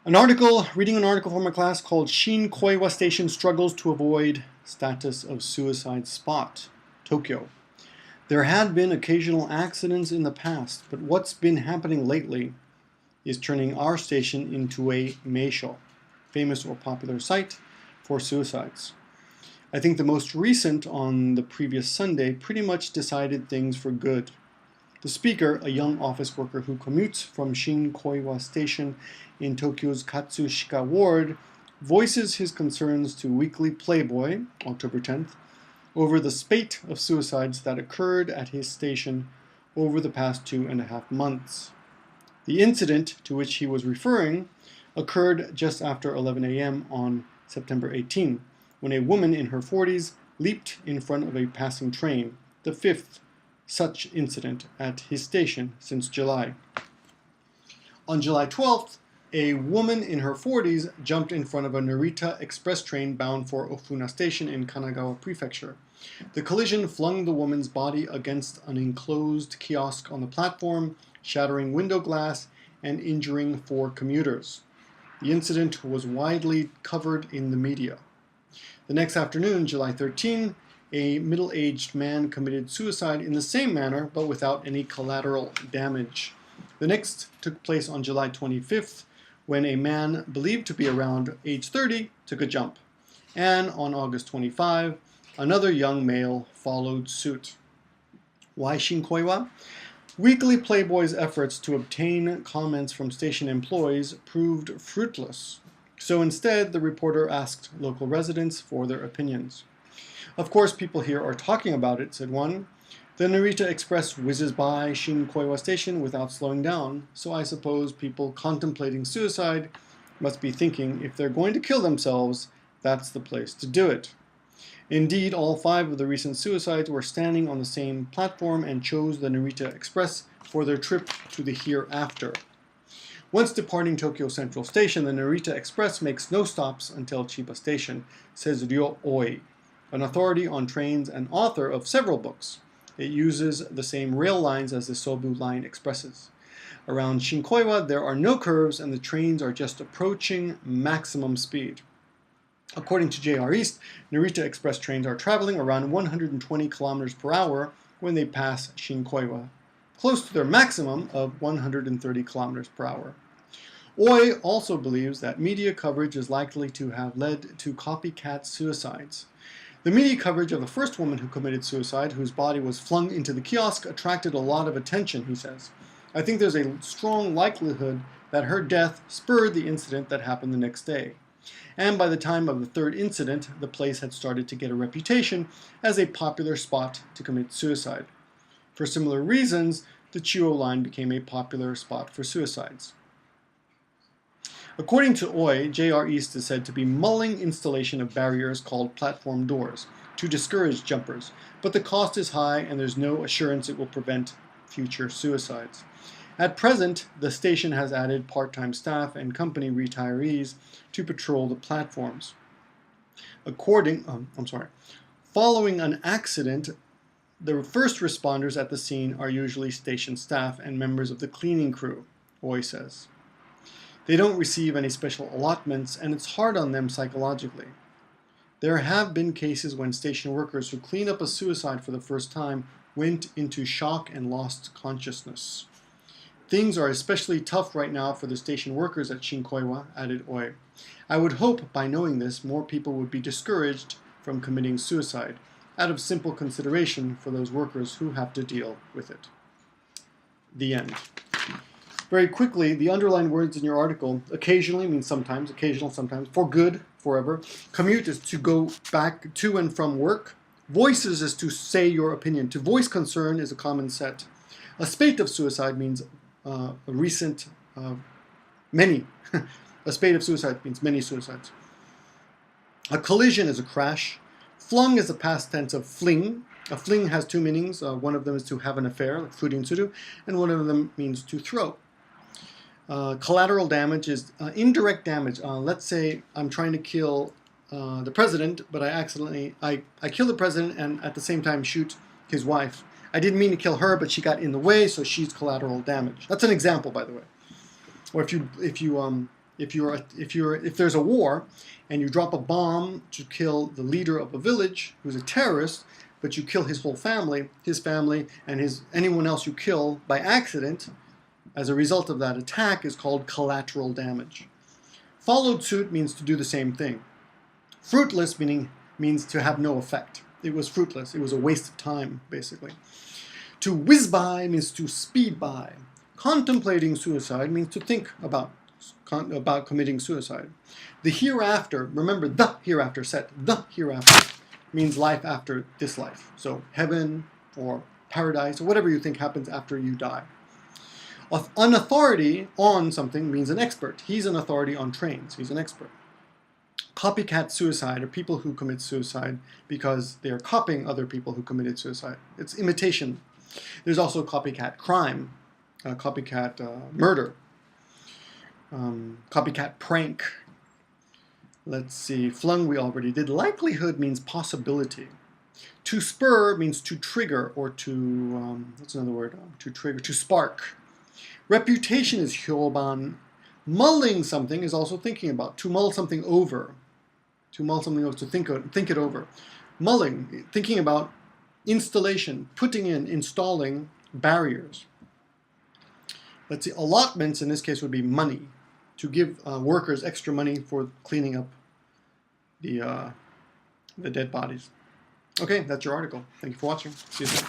Reading an article from a class called Shin-Koiwa Station Struggles to Avoid Status of Suicide Spot, Tokyo. There had been occasional accidents in the past, but what's been happening lately is turning our station into a meisho, famous or popular site for suicides. I think the most recent on the previous Sunday pretty much decided things for good. The speaker, a young office worker who commutes from Shin-Koiwa Station in Tokyo's Katsushika Ward, voices his concerns to Weekly Playboy, October 10th, over the spate of suicides that occurred at his station over the past 2.5 months. The incident to which he was referring occurred just after 11 a.m. on September 18, when a woman in her 40s leaped in front of a passing train, the fifth such incident at his station since July. On July 12th, a woman in her 40s jumped in front of a Narita express train bound for Ofuna Station in Kanagawa Prefecture. The collision flung the woman's body against an enclosed kiosk on the platform, shattering window glass and injuring 4 commuters. The incident was widely covered in the media. The next afternoon, July 13, a middle-aged man committed suicide in the same manner, but without any collateral damage. The next took place on July 25th, when a man believed to be around age 30 took a jump. And on August 25, another young male followed suit. Why Shin-Koiwa? Weekly Playboy's efforts to obtain comments from station employees proved fruitless. So instead, the reporter asked local residents for their opinions. Of course, people here are talking about it, said one. The Narita Express whizzes by Shin-Koiwa Station without slowing down, so I suppose people contemplating suicide must be thinking if they're going to kill themselves, that's the place to do it. Indeed, all 5 of the recent suicides were standing on the same platform and chose the Narita Express for their trip to the hereafter. Once departing Tokyo Central Station, the Narita Express makes no stops until Chiba Station, says Ryo Oi, an authority on trains and author of several books. It uses the same rail lines as the Sobu Line expresses. Around Shin-Koiwa, there are no curves and the trains are just approaching maximum speed. According to JR East, Narita Express trains are traveling around 120 kilometers per hour when they pass Shin-Koiwa, close to their maximum of 130 kilometers per hour. Oi also believes that media coverage is likely to have led to copycat suicides. The media coverage of the first woman who committed suicide, whose body was flung into the kiosk, attracted a lot of attention, he says. I think there's a strong likelihood that her death spurred the incident that happened the next day. And by the time of the 3rd incident, the place had started to get a reputation as a popular spot to commit suicide. For similar reasons, the Chuo line became a popular spot for suicides. According to Oi, JR East is said to be mulling installation of barriers called platform doors to discourage jumpers, but the cost is high and there's no assurance it will prevent future suicides. At present, the station has added part-time staff and company retirees to patrol the platforms. Following an accident, the first responders at the scene are usually station staff and members of the cleaning crew, Oi says. They don't receive any special allotments, and it's hard on them psychologically. There have been cases when station workers who clean up a suicide for the first time went into shock and lost consciousness. Things are especially tough right now for the station workers at Shin-Koiwa, added Oi. I would hope by knowing this, more people would be discouraged from committing suicide, out of simple consideration for those workers who have to deal with it. The end. Very quickly, the underlined words in your article, occasionally means sometimes, occasional sometimes, for good, forever. Commute is to go back to and from work. Voices is to say your opinion. To voice concern is a common set. A spate of suicide means many. A spate of suicide means many suicides. A collision is a crash. Flung is a past tense of fling. A fling has 2 meanings. One of them is to have an affair, like furintsuru, and one of them means to throw. Collateral damage is indirect damage. Let's say I'm trying to kill the president, but I kill the president and at the same time shoot his wife. I didn't mean to kill her, but she got in the way, so she's collateral damage. That's an example, by the way. Or if you If there's a war and you drop a bomb to kill the leader of a village who's a terrorist, but you kill his whole family, and anyone else you kill by accident as a result of that attack is called collateral damage. Followed suit means to do the same thing. Fruitless means to have no effect. It was fruitless. It was a waste of time, basically. To whiz by means to speed by. Contemplating suicide means to think about committing suicide. The hereafter, remember the hereafter set, the hereafter means life after this life. So heaven or paradise or whatever you think happens after you die. An authority on something means an expert. He's an authority on trains. He's an expert. Copycat suicide are people who commit suicide because they are copying other people who committed suicide. It's imitation. There's also copycat crime, copycat murder, copycat prank. Let's see, flung we already did. Likelihood means possibility. To spur means to trigger or to, what's another word? To trigger, to spark. Reputation is hyoban. Mulling something is also thinking about. To mull something over. To mull something over, to think it over. Mulling, thinking about installation, installing barriers. Let's see, allotments in this case would be money. To give workers extra money for cleaning up the dead bodies. Okay, that's your article. Thank you for watching. See you soon.